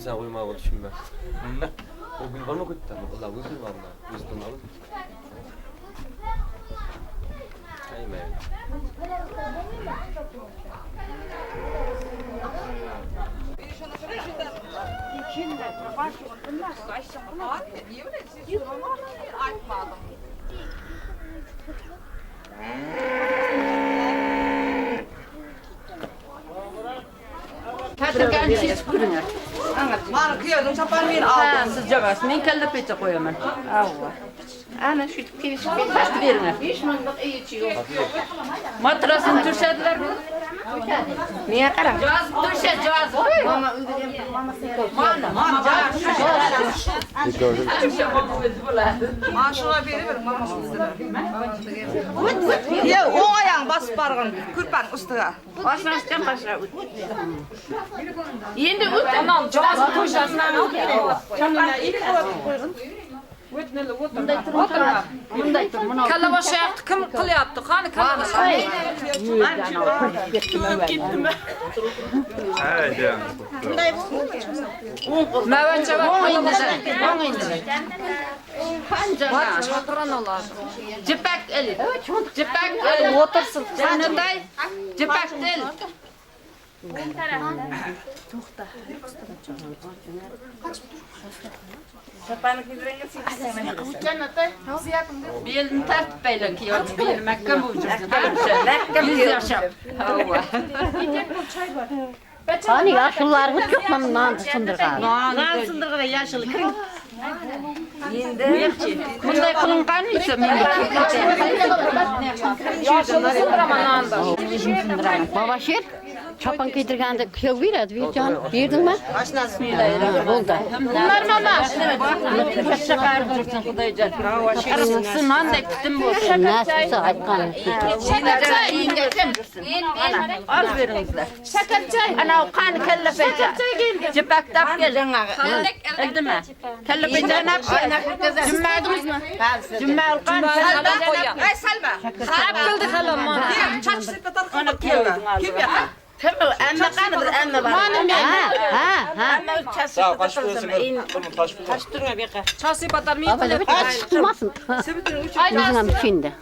sen uyuma ol düşünme. O gün var mı kötü tamam. Allah uysun var mı? Uysun alın. Aymen. Kaçırgan siz kurunlar. Bana kıyordum sapan bir aldım. Siz cevaz. Men kelle pete koyamam. Avva. Ana şu kirişi bir taş verin. 5 manlık iyi içiyor. Matrasın düşediler mi? Niye karam? Caz düşe caz. Mama mama caz. Maaşına verir mama üstüne. Ya o ayağın basıp barğın. Kürpan üstüne. Başlasın başla. Endi utanam caz koşasından al. Çamına ilk koyun. Bunday tur. Kalabaş yaptı, kim kılyaptı? Hani kalabaş? Mevence bak kalabaş. Çatıran olar. Cipek eli. Cipek eli. Otursun. Sen neday? Cipek el. Bielin tart beylen ki yok. Bielin mekkam ucuzdu. Yüz yaşam. Hani yaşlılar hiç yok mu nan sındırgan? Nan sındırgan yaşlı. Bunday kılıngan ise Yaşlı sındıraman anda. Babaşır, çapan getirgende kıyı veredi, bir can verdin mi? Oldu. bunlar mama. Kırk şakar dursun Kudaycan. Arasın nan da gittim bu. Nasılsa aytkan. Şakatçay ingetim. Az verinizler. Şakatçay. Ana o kan kelle feca. Cipek tap gelin. Eldi mi? Kelle feca ne yapıyor? Cümmeydiniz mi? Cümme alkan. Ay Selma. Hap kıldı kalamman. Çaç sıkta tarkana kıyordun. Kim ya? Emme kanıdır emme var. Emme uçası. Sağ kaç burası ver. Tamam taş bu. Kaç durma bir kız. Çası batar mı? Böyle bir tutmasın. Yüzüne bir şimdi.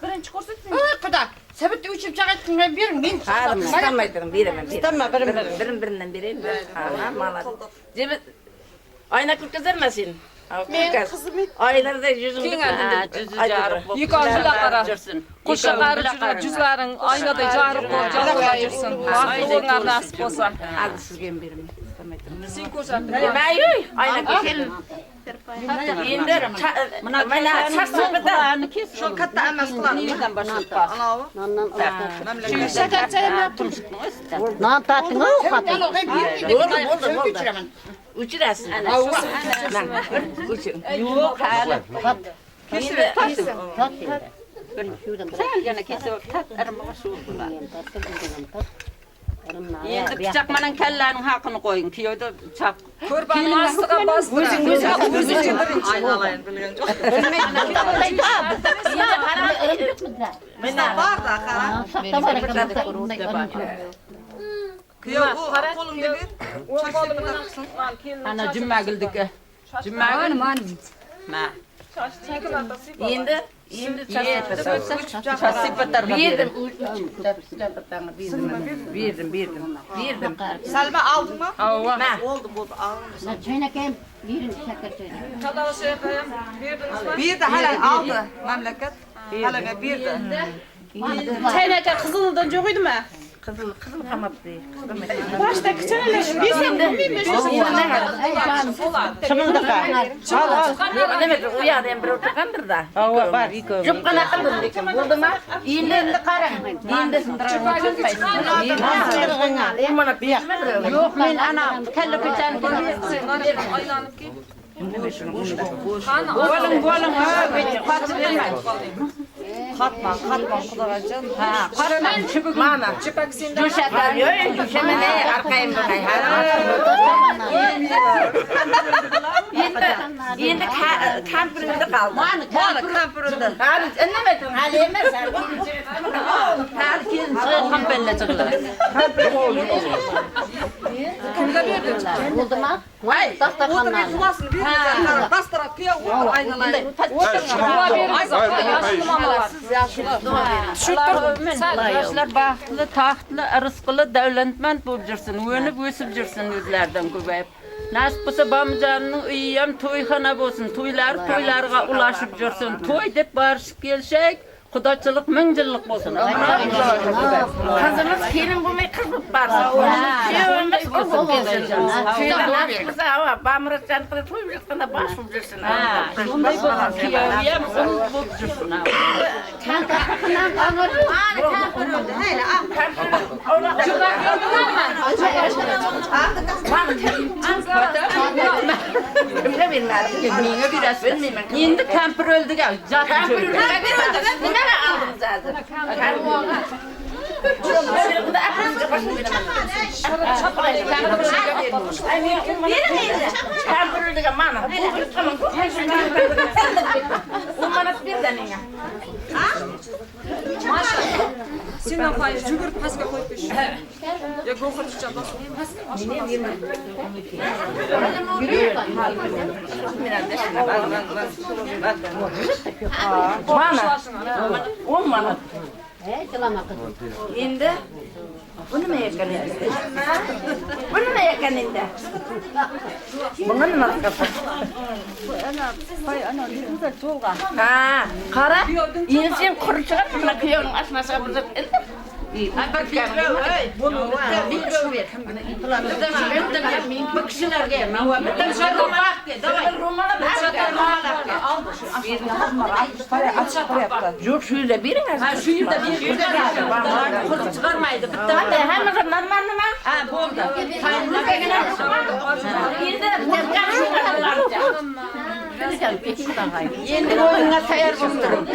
Kuda. Sebep uçup çağırttın ben birim bin. Harım istemedim birime. İsteme birinden bireyim. Ana malat. Cebet aynaklık kızarmasın. Ben kızım aylarda yüzüm Yıkancı lakara. Kuşa karı cüzlerin aynada carıp kocalı yırsın. Onlar nasip olsa. hadi sizgen birime. İstemedim. Sin koşatın. Ben yuy aynak gelin. İndirim. Bana çarşı kadar. Şu katta emas kılan. Nereden başlayıp? Nandan Memleket. Şakatçaya mı yaptın? nan tattın o katı. Oldu. Uçurasın. Uçur. Yok hala. Şimdi Tat şimdi. Sen gene kese tat arama şurdular. Endi bıçakmanın kellenin hakkını koyun ki yoyda çap. Kurban astığa bastı. Aynalayın bilgen çok. ben Var da kara. Sakta var. Kıyıyor o kolun gibi. Çaç sıkta tarksın. Ana cümme güldük. Cümme gül. Ma. Şimdi Çası batar mı? Birdim. Selma aldın mı? Hava. Oldu bu alın. Çaynakem yerin şeker çayı. Kadar şey yapayım. Verdiniz mi? Bir de hala aldı memleket. Hala bir de. Teneke kızıldan çok idi mi? Kızıl kamadı. Başta küçüleş. Bir sen bu miymiş? Al. Demek uyadım bir otukandır da. Var yıkıyor. Cupkana kandır dikim. Buldu mu? İğnendi karan. İğnendi sındıran. Umana bir. Yok men ana kelle bıçağını Aylanıp ki. Bolun ha bıçak patı vermez. Katman kullanacaksın. Ha, paradan çıbık. Mana. Çıpak sinden. Düşekler yok. Düşeme ne? Arkayım bakay. Şimdi kampırında kaldı. Bana kampırında. Abi anlamadım. Hali yemez. Herkes kampelle çıkıyor. Kimde verdi? Oldu mu? Vay, o da bir duasını bir bastırıp kıya vurdu aynalayı. Yaşlar baxtlı, taxtlı, ırıskılı, devletmend bolup жүрсün, önüp ösüp жүрsün özlerden köpeyip. Nasip bolsa bamcanın uyuyam toyxana bolsun, toylarga ulaşıp жүрsün. Toy dep barışıp gelşek, Kudaçılık 1000 yıllık bolsun. Kızımız gelin bulmay kız bulup barsa. Köyümüz kız bulup gelsin. Köyde nasılsa ama bamırı çantırı toyup жатқанда baş bulup жүрсün. Şunday bolsun, kiyeviyem ul bolup жүрsün. Kimde bilmezdim. Mine biraz bilmeyim. Endi kampir öldü gel. Kampir öldü. Nime aldım zaten. Şimdi de aklınızda başını bilemem. Kampir öldü gel mana. Tamam. Umanat bir deneyim. Senden payı cügür paska koyup bir. Ya gofur tutacağım. Mana. 10 manat. Yılama kızım. Endi bunu mu yakan endi? Bunu mu yakan endi? Bunu mu yakan? Ha, qara. Endi sen qurib chiqib, mana kuyovning asmasiga bir Bunu bir ver. Bu kişilerge, bir şarkımak de, davay. Yok şöyle biriniz. Ha şu yılda bir kuzu çıkarmaydı. Bitti. Hadi hemen normal mı? Ha boldu. Endi oyuna tayar bolup durun.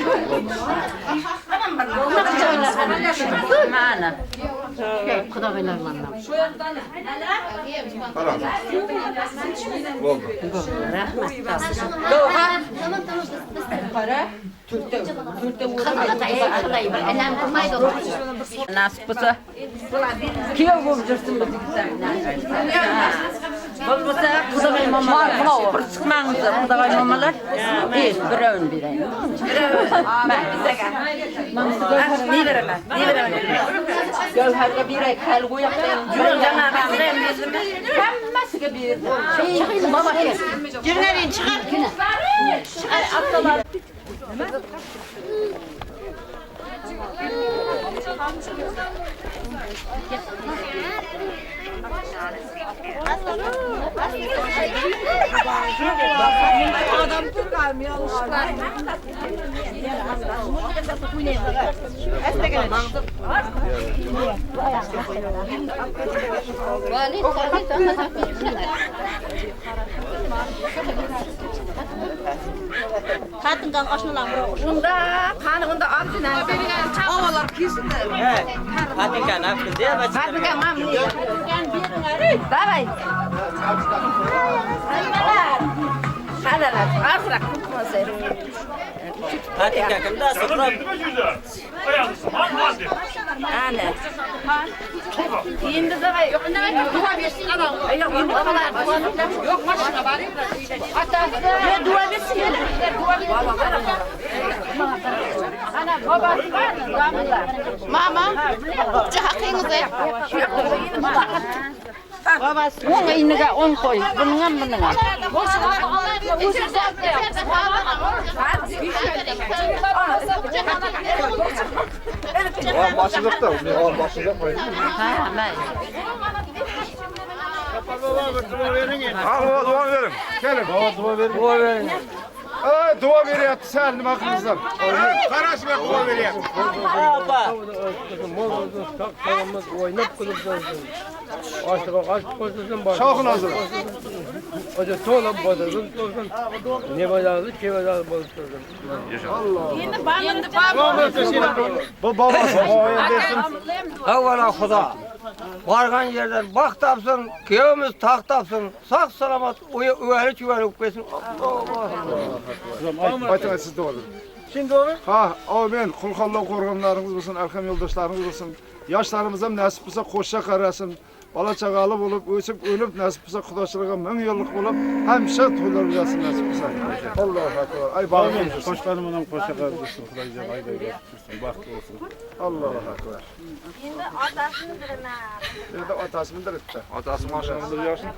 Mana. Kuda bener manlam. Enem kurmaydı o. Nasip bolsa kiyo bolup жүрсün bu güzel. Bolmasa Kudagay mamalar. Bir çıkmağınızda Kudagay mamalar. Bir ön bireyim. Ben bize gel. Ne veremem? Ne veremem? Gövherge bir ay kal koyup Yürü canım, ben bizim. Hemmesiga bir. Çıkayım baba gel. Cümlerin çıkar. Adam Türk'ayım yanlışlıkla. Kadından aşılan Bunda kanımında altına. Havalar kesinler. Hadi kan afkın diye bak. Hadi gel mamni. Gel birin Davay. Halalar. Afrak tutmasın. Hadi kan kim daha sonra. Anne. Şimdi davay. Yok ne dua versin adam. Yok yok başına bari. Hatta ne dua versin. Dua versin. Ana babası var. Mama. Hakkınızı yap. Babası. Onun inige 10 koy. Bununla bununla. Başlık da o başlık koyun. Ha, ben. Al dua verin. Gelin. Dua verin. Dua verin. Dua veriyor sen bakınızdan. Karışma dua veriyor. Oynap kılıp dönsün. Aşkı koştursun bak. Şahın hazır. Hoca soğlan badırın olsun. Ne badırı, ke badırı buluştursun. Bu babası. O desin. Evvela Xuda. Vargan yerden bak tapsın, köyümüz tak tapsın, sağ salamat, üveli çüveli ukbesin. Batına siz de olun. Şimdi onu? Ha, amin. Kulkallah korganlarınız olsun, erkam yoldaşlarınız olsun. Yaşlarımıza nasip olsa koşa karasın. bala çağalı olup, ösüp, ölüp nasip olsa Xudoşuluğa 1000 yıllık olup, hemşe toylar ulasın nasip olsa. Allahu Ekber. Ay bağlı olsun. Koçlarım ondan koşa kardeşim. Xudayca ayda götürsün. Bahtı olsun. Allahu Ekber. Endi otasini bilaman. Endi otasi bildiribdi. Atası maşallah biliyorsun.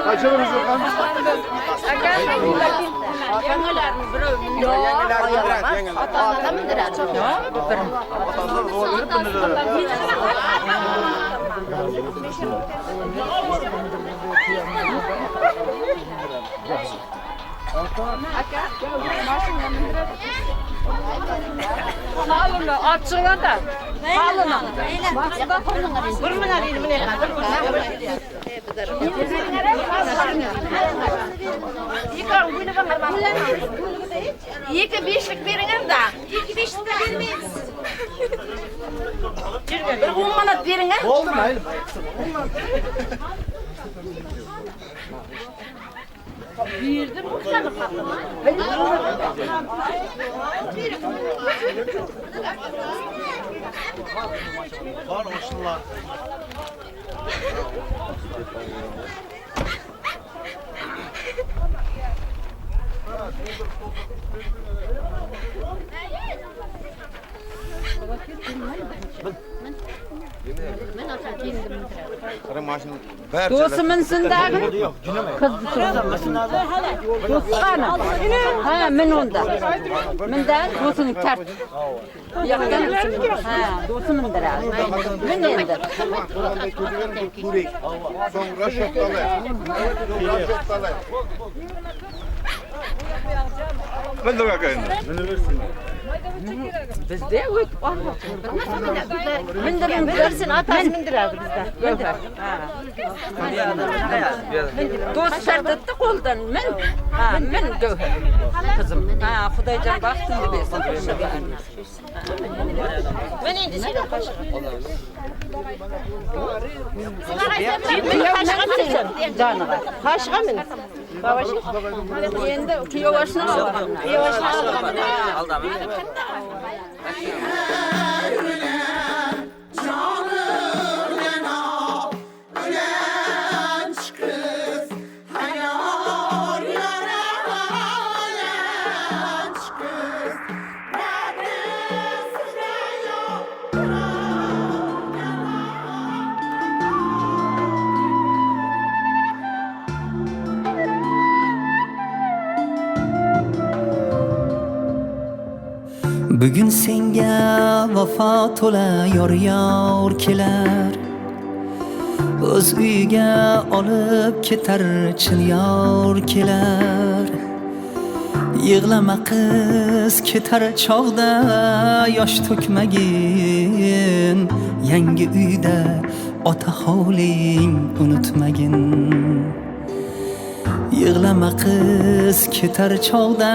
Kaçırımız yok lan. Yangalarni birov yo'q. Otadan bildiradi. Otalar doğru verip bildirdi. Halını açsana da. Halını. Iki beşlik beringer da. İki beşlik de vermeyiz. Bir 10 manat beringer. Oldu mu? Do'simin sindagi qani? Ha, men onda. Mendan do'sini tart. Yoqdan ha, do'simindiradi. Men endi. Sonra şoktalı. Şoktalı. Ben de bakayım. Bizde o'q bor. Mindirin bersin, otasi mindiradi bizda. Do'st shartda qo'ldan men. Ha, men Gavhar. Qizim. Ha, Xudoyjon baxtini bersin. Men endi seni Canıma. Kaşığa mı? Babaşı. Endi kuyovaşını alalım. Kuyovaşını alalım. Bugun senga vafo to'la yor kelar, o'z uyiga olib ketar chin yor kelar. Yig'lama qiz ketar chog'da yosh to'kmagin, yangi uyda ota hovling unutmagin. Yig'lama qiz ketar chog'da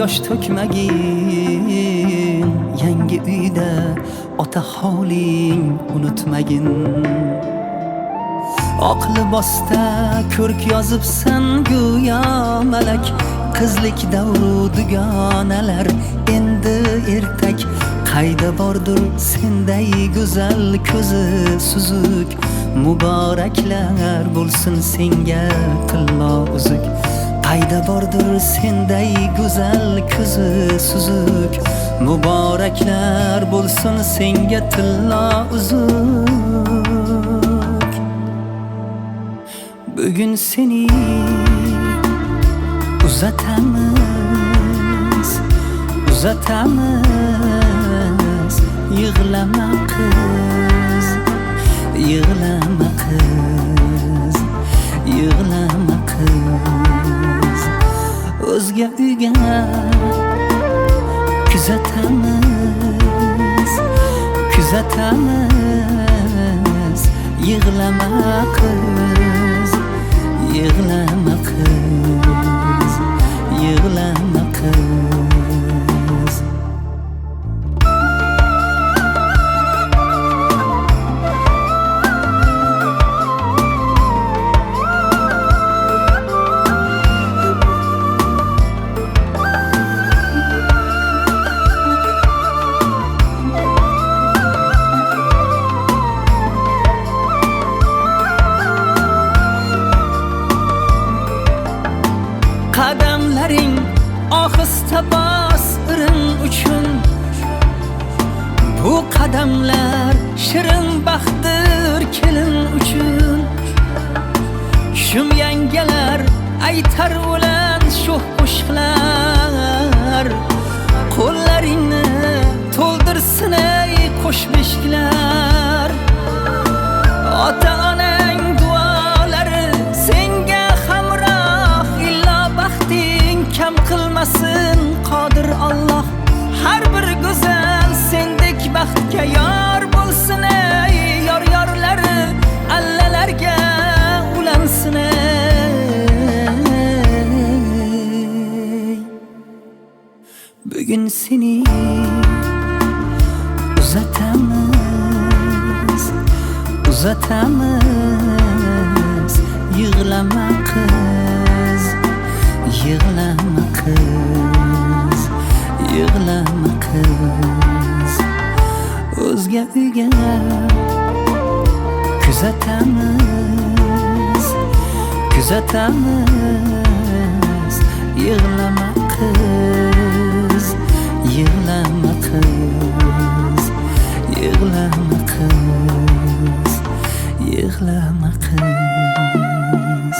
yosh to'kmagin, yangi uyda ota hovling unutmagin. Oq libosda ko'rk yozibsan go'yo malak, qizlik davru dugonalar endi ertak. Qayda bordir senday go'zal ko'zi suzuk, muboraklar bo'lsin senga tillo uzuk. Qayda bordir senday go'zal ko'zi suzuk, muboraklar bo'lsin senga tillo uzuk. Bugun seni uzatamiz, yig'lama qiz, yig'lama qiz, yig'lama qiz. O'zga uyga kuzatamiz, yig'lama qiz, yig'lama qiz, yig'lama qiz. Bu qadamlar shirin baxtdir kelin uchun Shum yangalar aytar o'lan sho'x qo'shiqlar Qo'llaringni to'ldirsin ey qo'sh beshiklar Ota-onang duolari senga hamroh Illo baxting kam qilmasin qodir Alloh Har bir go'zal sendek baxtga yor bo'lsin ey yor-yorlari allalarga ulansin ey Bugun seni uzatamiz Yig'lama qiz Yig'lama qiz Yig'lama qiz O'zga uyga kuzatamiz Yig'lama qiz Yig'lama qiz Yig'lama qiz Yig'lama qiz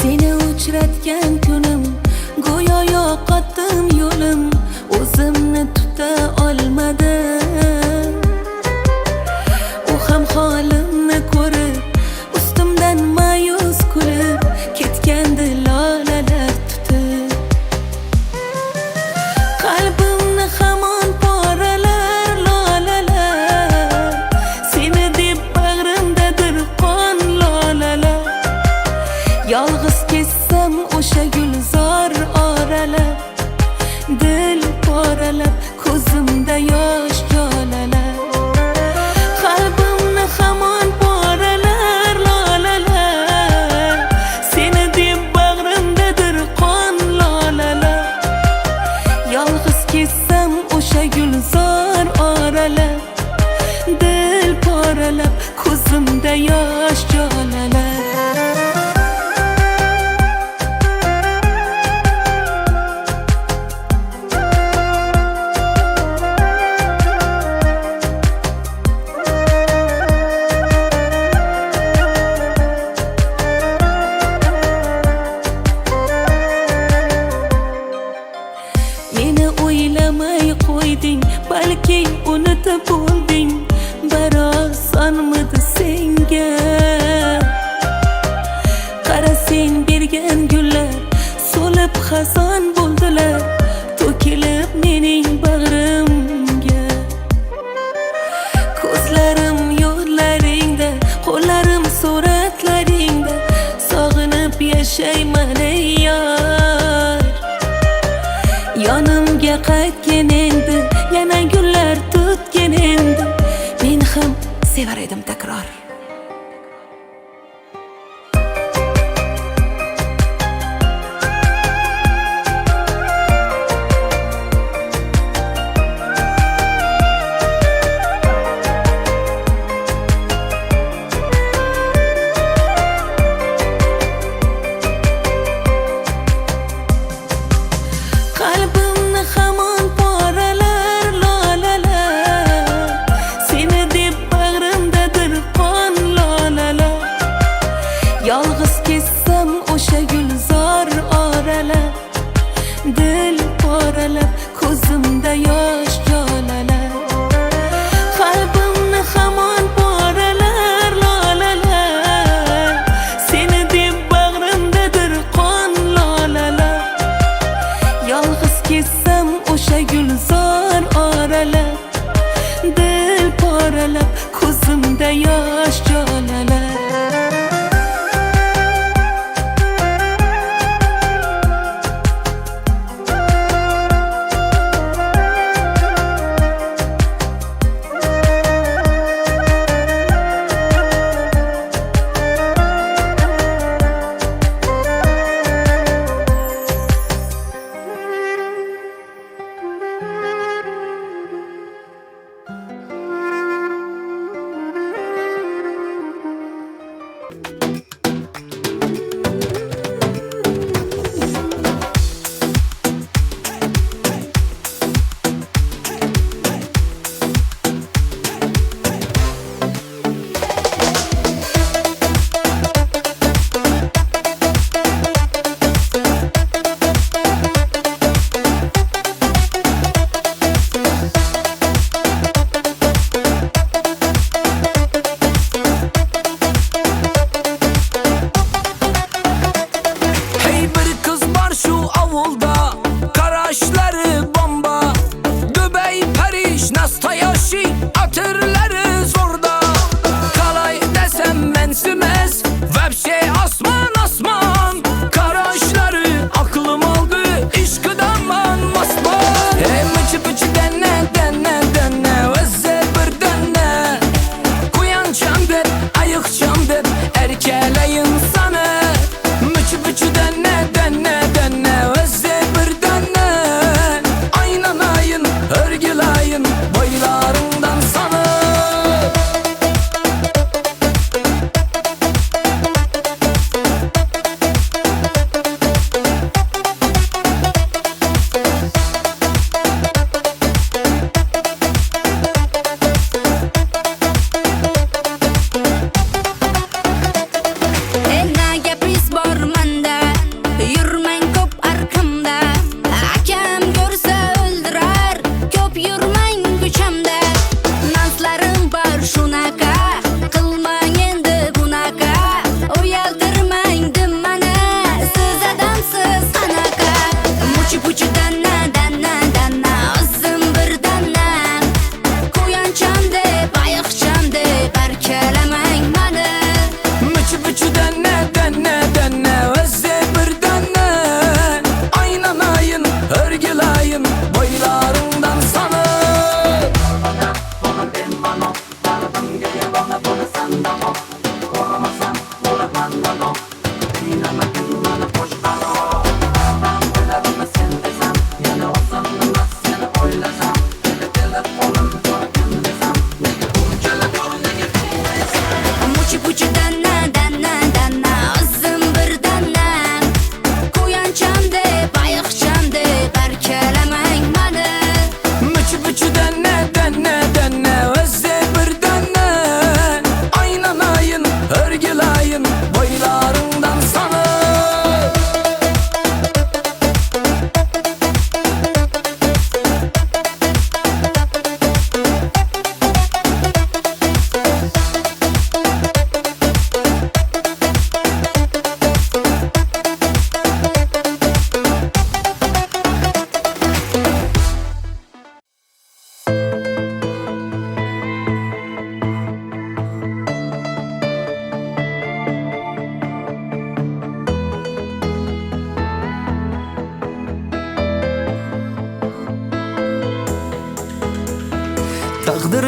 Seni uchratgan kunim go'yo yo'qotdim yo'lim, o'zimni tuta olmadim. U ham holimni ko'rib, ustimdan ma'yus kulib ketgandi lolalar tutib. Qalbimni hamon poralar lolalar, seni deb bag'rimdadir qon lolalar. Yolg'iz kessam o'sha gulzor oralab, dil poralab, ko'zimda yosh jolalar. Qalbimni hamon poralar lolalar, seni deb bag'rimdadir qon lolalar. Yolg'iz kessam o'sha gulzor oralab, dil poralab, ko'zimda yosh jolalar. Meni o'ylamay qo'yding, balki unutib bo'lding. Biroz sonmidi senga. Qara sen bergan gullar so'lib xazon bo'ldilar, to'kilib mening bag'rimga. Ko'zlarim yo'llaringda, qo'llarim suratlaringda, sog'inib yashayman ey yor. Yonimga qaytgan endi, yana gullar tutgan endi, men ham sevar edim takror. Qalbimni hamon poralar lolalar, seni deb bag'rimdadir qon lolalar. Yolg'iz kessam o'sha gulzor oralab, dil poralab, ko'zimda yosh jolalar. Qalbimni hamon poralar lolalar, seni deb bag'rimdadir qon lolalar. Yolg'iz kessam o'sha gulzor oralab, dil poralab, ko'zimda yosh jolalar.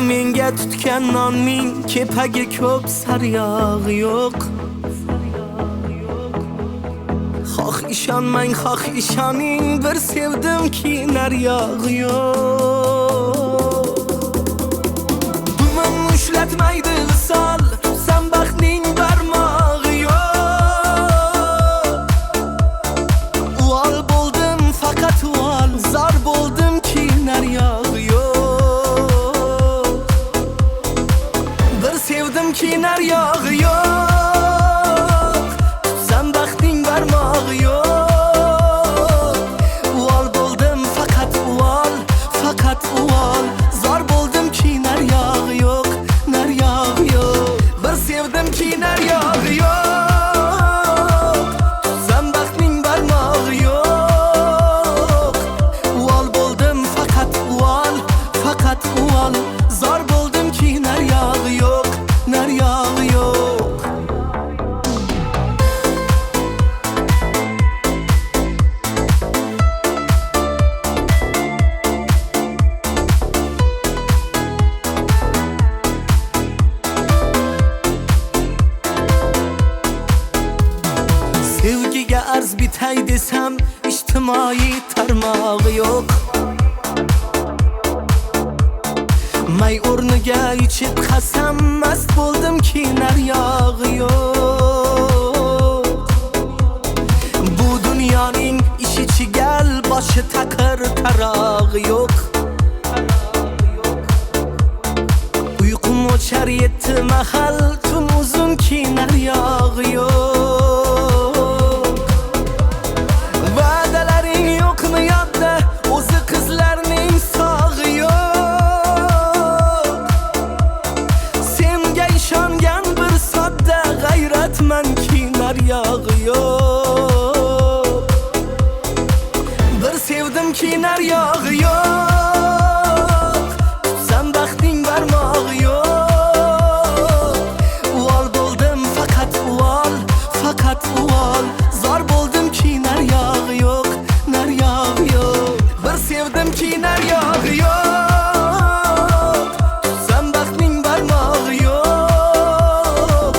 menga tutgan nonning kepagi ko'p saryog'i yo'q. Xoh ishonmang, xoh ishoning, bir sevdimki naryog'i yo'q. Dumim ushlatmaydi visol, tutsam baxtning barmog'i yo'q. Uvol bo'ldim faqat uvol, zor bo'ldimki naryog'i yo'q. Bir sevdimki naryog'i yo'q, tutsam baxtning barmog'i yo'q. Uvol bo'ldim faqat uvol, faqat uvol, zor bo'ldimki naryog'i yo'q, naryog'i yo'q. Bir sevdimki naryog'i yo'q, tutsam baxtning barmog'i yo'q. Uvol bo'ldim faqat uvol, faqat uvol, zor bo'ldimki naryog'i yo'q, naryog'i yo'q. Sevgiga arz bitay desam, ijtimoiy tarmog'i yo'q. May o'rniga ichib qasam, mast bo'ldimki naryog'i yo'q. Bu dunyoning ishi chigal, boshi taqir tarog'i yo'q. Uyqum o'char yetti mahal, tun uzunki naryog'i yo'q. Va'dalaring yo'qmi yodda, o'zi qizlarning sog'i yo'q. Senga ishongan bir sodda g'ayratmanki naryog'i yo'q. Bir sevdimki naryog'i yo'q, tutsam baxtning barmog'i yo'q. Uvol bo'ldim faqat uvol, faqat uvol, zor bo'ldimki naryog'i yo'q, naryog'i yo'q. Bir sevdimki naryog'i yo'q, tutsam baxtning barmog'i yo'q.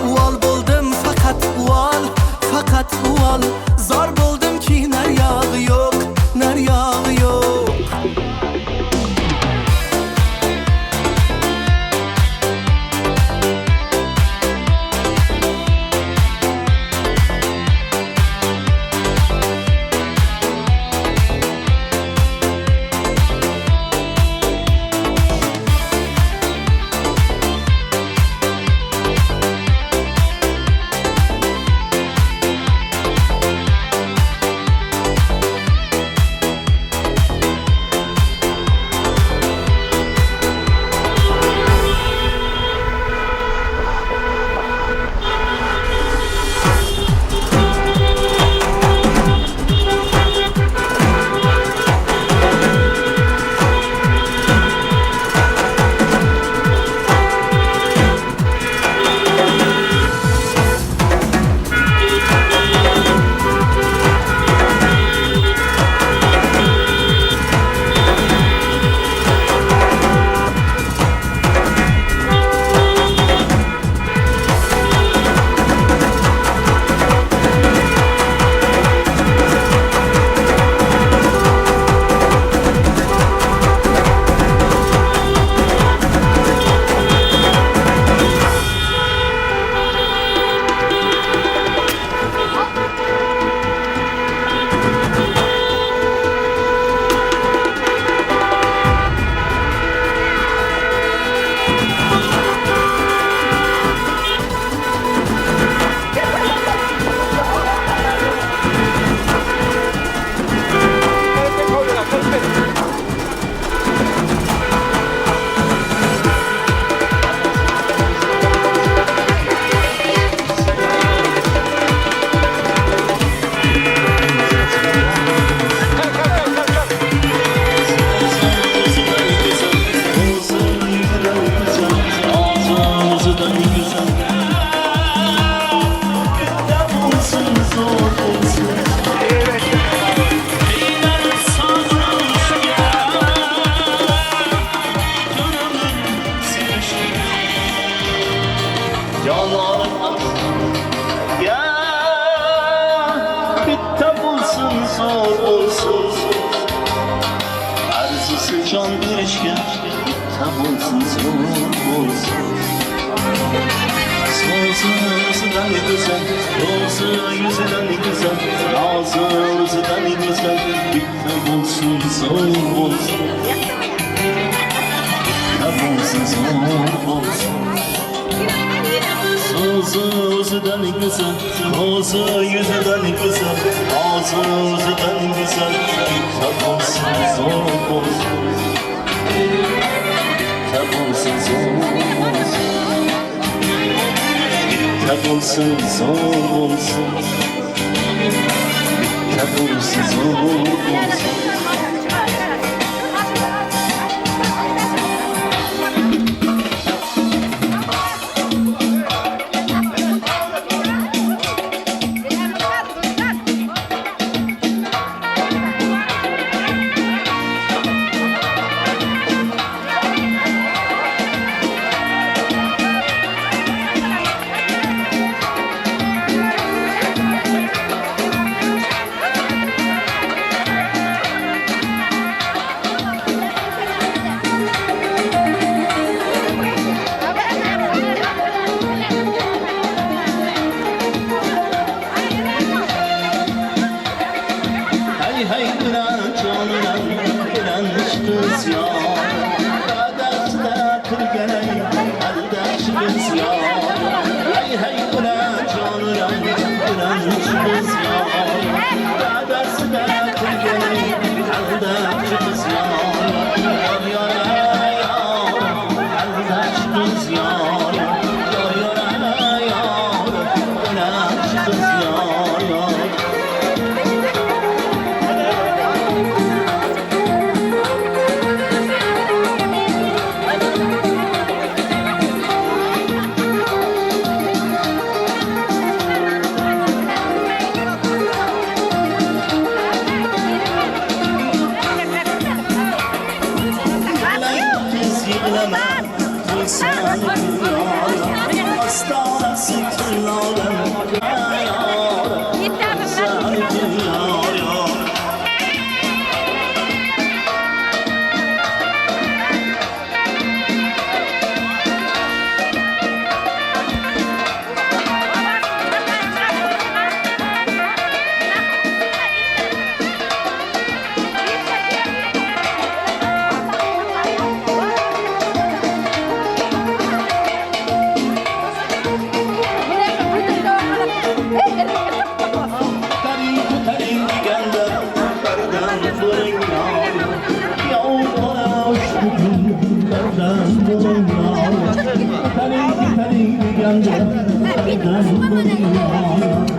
Uvol bo'ldim faqat uvol, faqat uvol, zor bo'ldimki naryog'i yo'q, naryog'i yo'q. Canlarım ya bitti bulsun zor olsun arzusu can verişken bitti bulsun zor olsun Sonsuzdan güzel, olsa yüzünden güzel Nazımızdan güzel, bitti bulsun zor olsun Bitti bulsun zor olsun Sonsuzdan güzel, olsa yüzünden güzel Nazımızdan güzel, bitti bulsun zor olsun Bitti bulsun zor olsun Kabulsün zor olsun Kabulsün zor olsun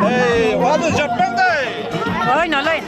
Hey, hadi cepten de. Oyna lan.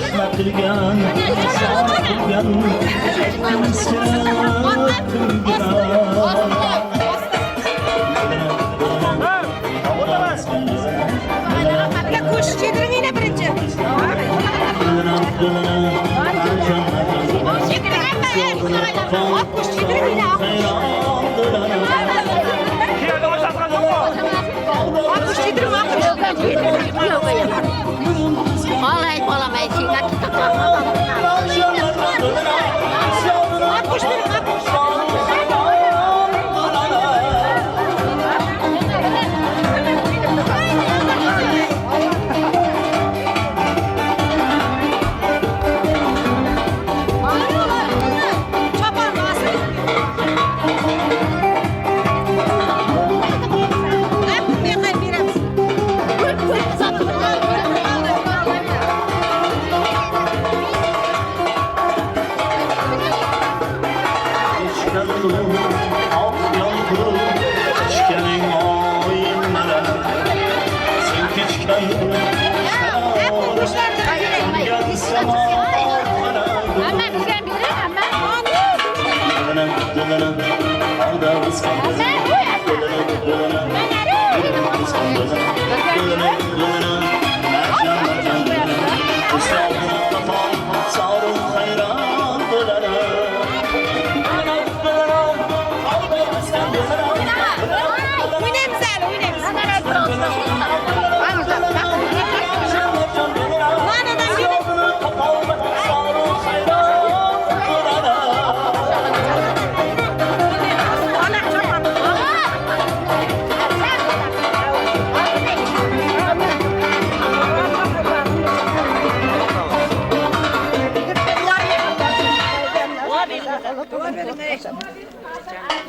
Başlatırken Koş yedirin yine birinci. Vallahi balamayı çiğnek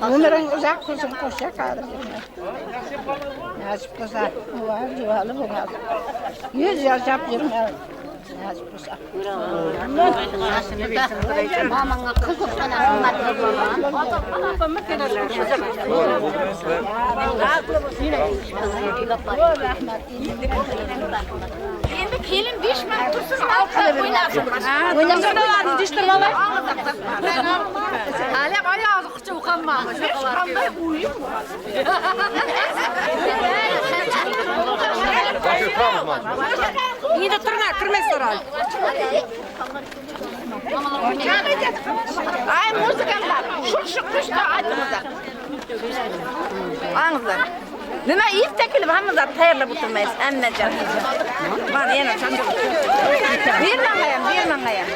Ömrün uzak kuzum koşa kalır. Nasip kızar. Var yuvalı bu kalır. 100 yıl yapıyorum. Nasip kızar. Mamana kızıp sana Endi kelin 5 minut tursin, altida o'ynasın. O'ynasın oladi, dishtirma var. Hali oyog'i quchuq qolmamış. Qanday o'yin bu? Endi turma, so'radi. Ay, muzikalar. Shuq qushda aytmazlar. Anızlar. Nima erta kelib hammamiz tayyorlab o'tirmaysiz, annajon. Mana yana chandiq. Bermangayam.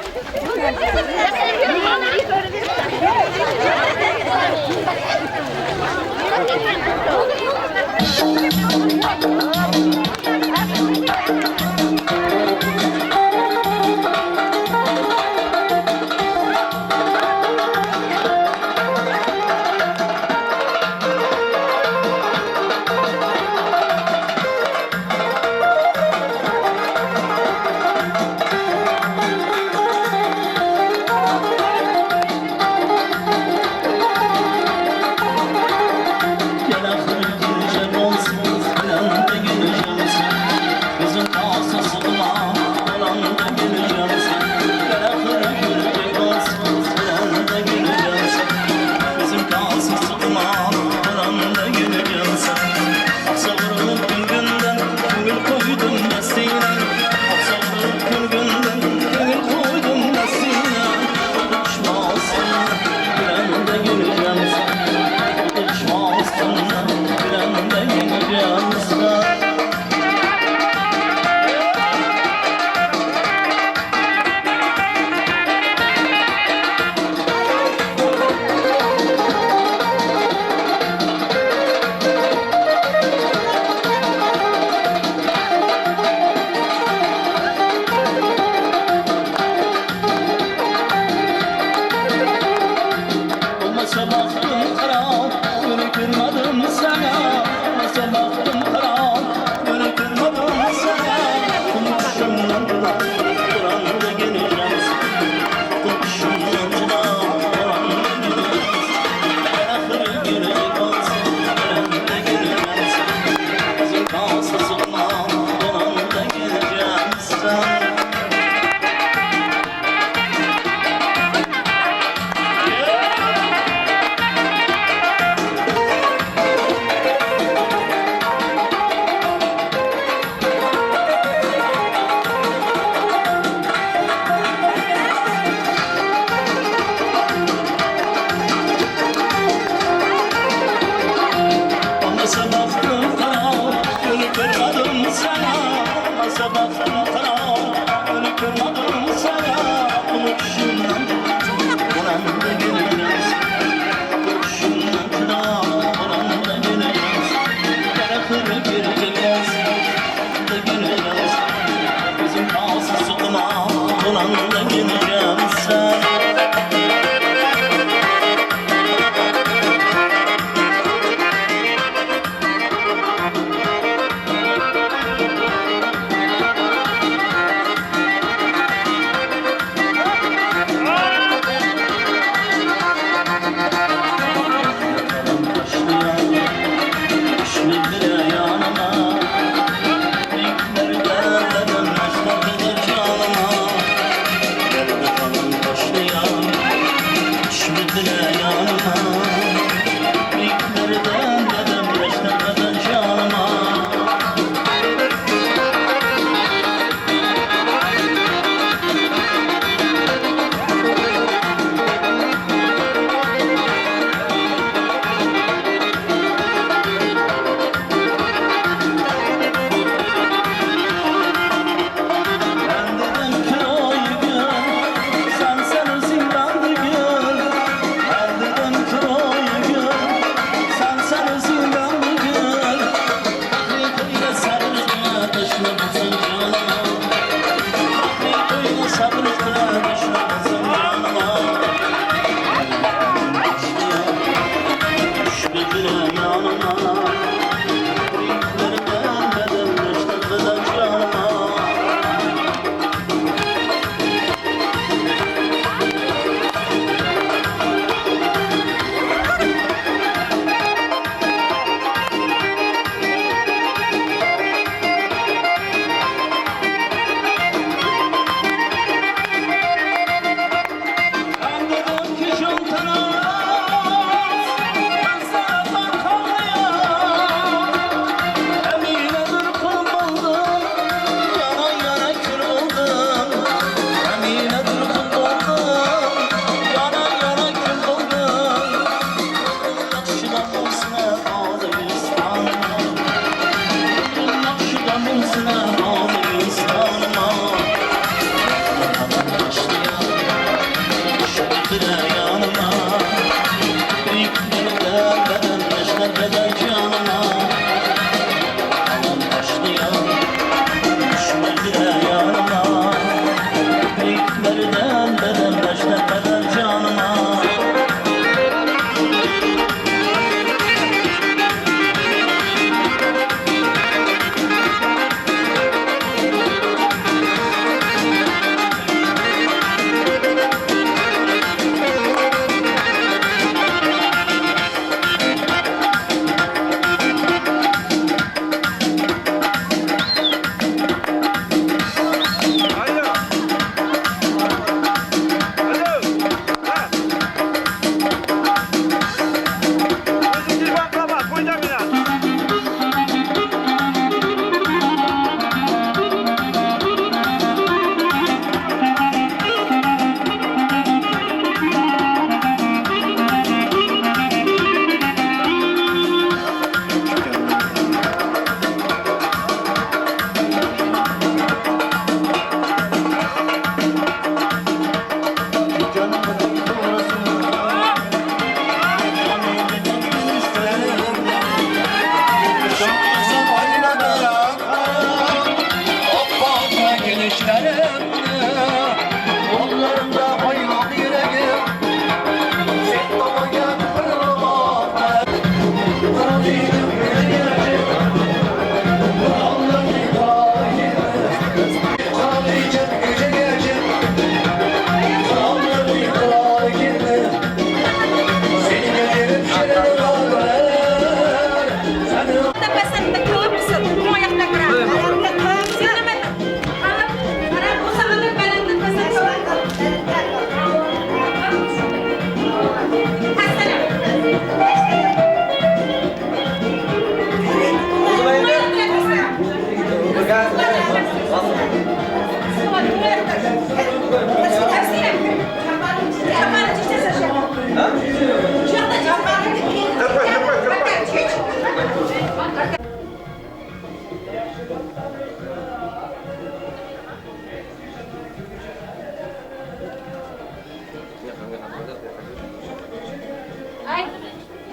Ay,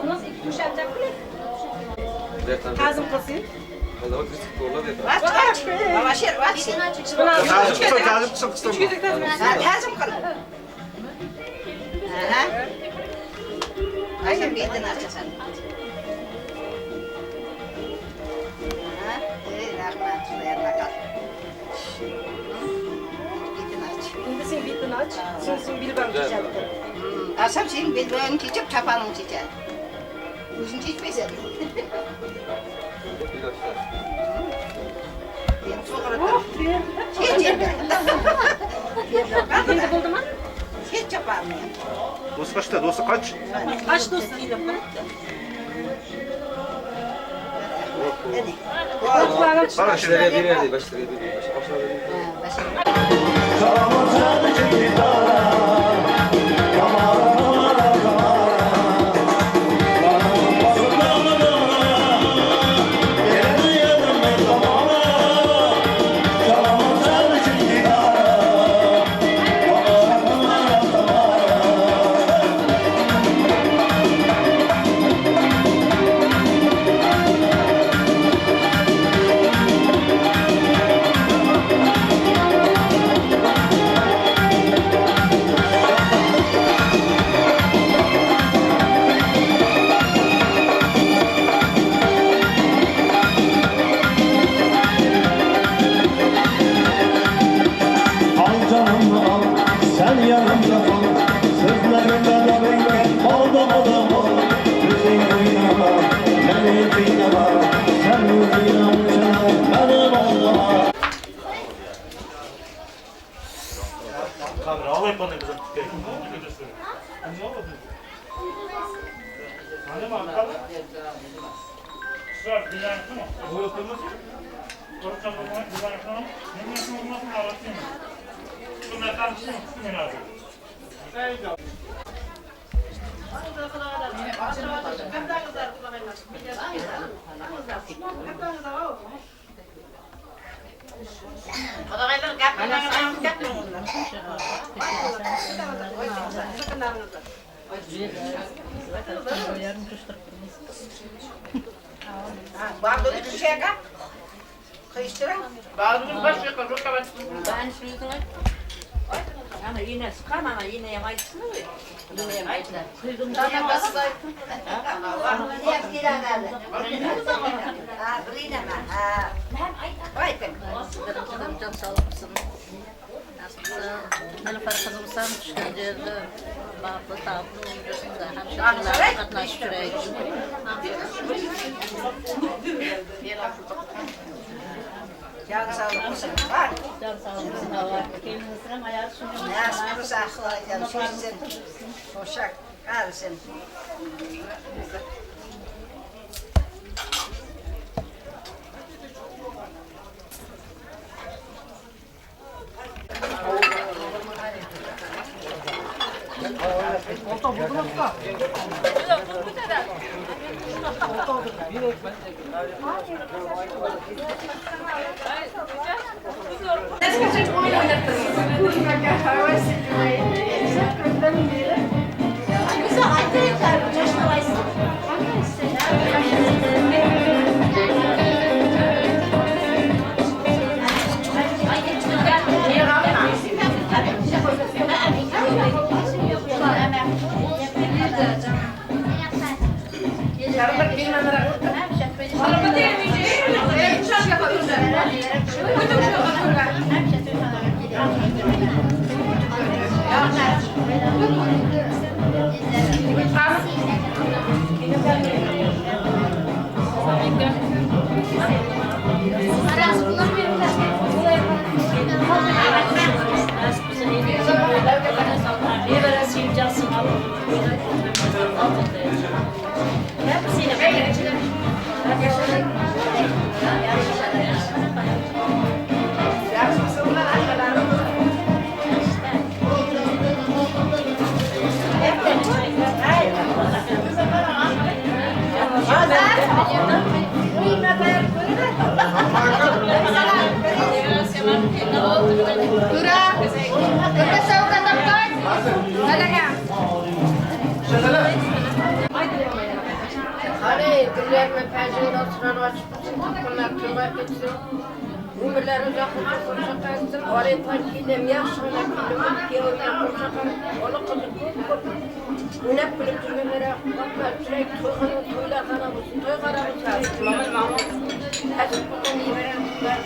nasıl iki düşecek bile? Kazım kızı. O zaman kristik doğrular yapar. Aç. Babaşır aç. Kazım kısım kısım. Kazım kızı. Ayşem gittin açasan. Rahmet şuraya bakar. Gittin aç. Şimdi sen gittin aç. Sen bilmem çiçek. Asam senin bilmem çiçek çapanın çiçeği. Uzun çiçmeysen. Bir aşağı. Şimdi buldum ha? Hiç çapanmıyor. Dostu kaçta? Dostu kaç? Kaç dost gidiyor? Başlara bir yerde, başlara bir yerde. Başlara bir yerde. Al canımı al, sen yanımda kal. Sözlerimden öyle oldum ol. Müziğin oynama, beni dinleme. Sen müziğin amcana, benim oğluma. Kamera alayım bana kızım. Annem abi kalk. Sıra güzel yaptın mı? Bu yapılmış. Orta bulmak güzel yaptın mı? Ne yaptın olmasın ağlatayım mı? Bunlar tartışın mı? Sıkın abi. Odaylar kapıdan Bağlı bir şey kap. Kıyıştıra. Bağırın başı kırık kapat. Ben şu yüzüne. Ama yine sıkan ama yine yamaysın mı? Yine yamaysın. Kıydım da yamasın. Çok sağ olasın. Nasılsın? Ben farkındaysan düşünceli. Bağlı tablo öncesinde hemşehrilerle katlaştırayım. Can sağlık olsun. Bak. Can sağ olun. Kendinizden hayat sunuyorum. Ne asmını saklayacağım. Şeysin. Hoşak. Kalsın. Hazır. Güllerime pencere oturan açıp takımlar kırmak etsin. Ömürleri uzaklıca kurşak etsin. Oraya takilem yaşına kilimi kevime kurşak etsin. Onu kızı ünep bilip türgelere baklar çürek toyğanın toylar kana bulsun. Toy karamı çağırsın. Mama. Açıp kutan iyi veren kızlar.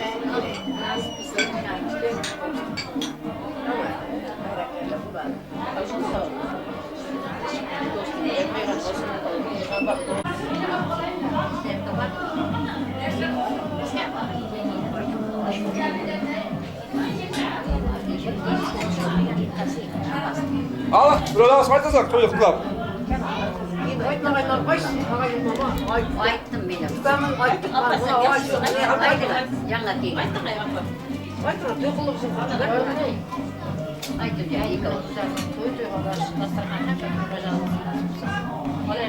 Nasıl bir şey yani. Al, buradan asfaltasak çocuklar. Ayttım benim. Yanına değil. Ayttım ya iyi kalın. Oraya